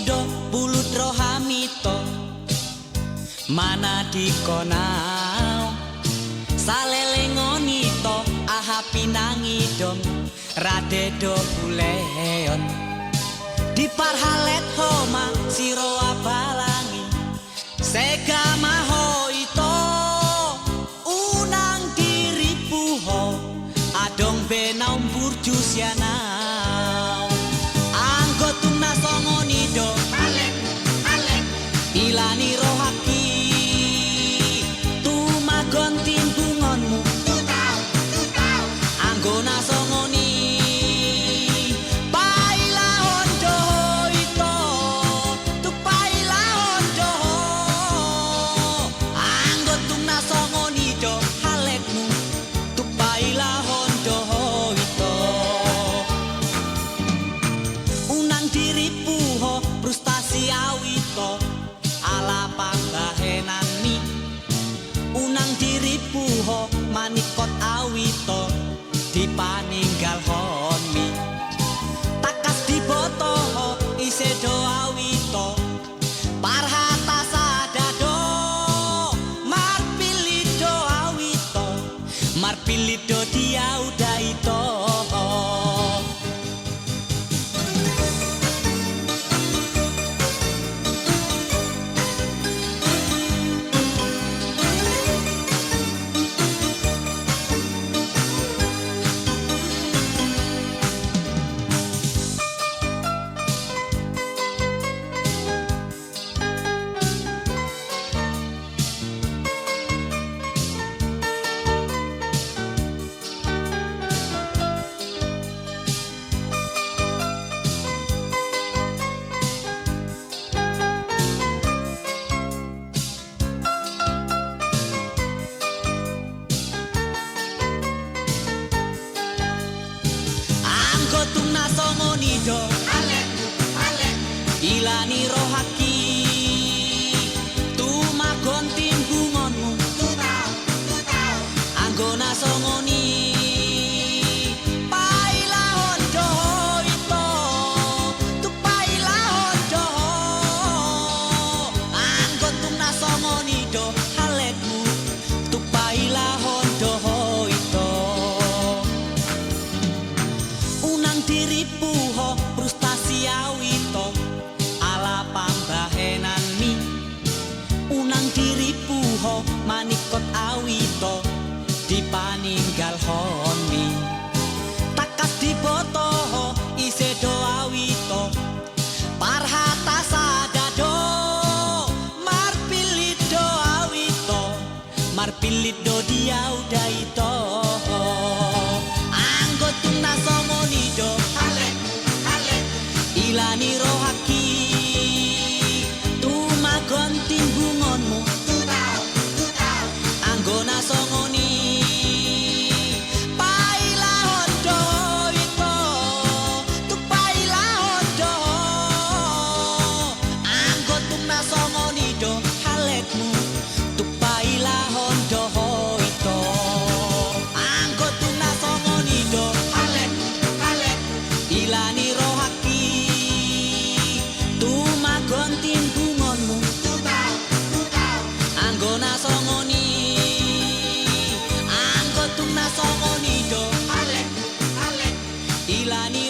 do bulut rohamito mana dikonao salelengonito aha pinangidom radedo buleon di parhalet homa siro abalangi sega mahoito unang diripuho adong benaum burjusianau anggotum nasongonido alek ilani rohaki tumagon timbungonmu tutau anggona songoni paila hondo ito tu paila hondo anggotum nasongonido halekmu tu paila hondo ito unang diripuho frustasi awito ala pambahenan mi unang diripuho manikot awito dipaninggal honmi takas dibotoho isedo awito parhata sadado marpilido awito marpilido diaudaito anggotum nasongonido alek ilani rohaki tumagon timbungonmu tutau anggona songoni paila hondo ito tu paila hondo anggotum nasongonido halekmu tu paila hondo ito unang diripuho frustasi awito ala pambahenan mi unang diripuho manikot awito dipaninggal honmi takas dibotoho isedo awito parhata sadado marpilido awito marpilido diaudaito anggotum nasongonido alek ilani rohaki tumagon timbungonmu tutau anggona songoni paila hondo ito tu paila hondo anggotum nasongonido halekmu tu paila hondo ito anggotum nasongonido alek ilani rohaki tumagon timbungonmu tutau anggona songoni anggotum nasongonido alek ilani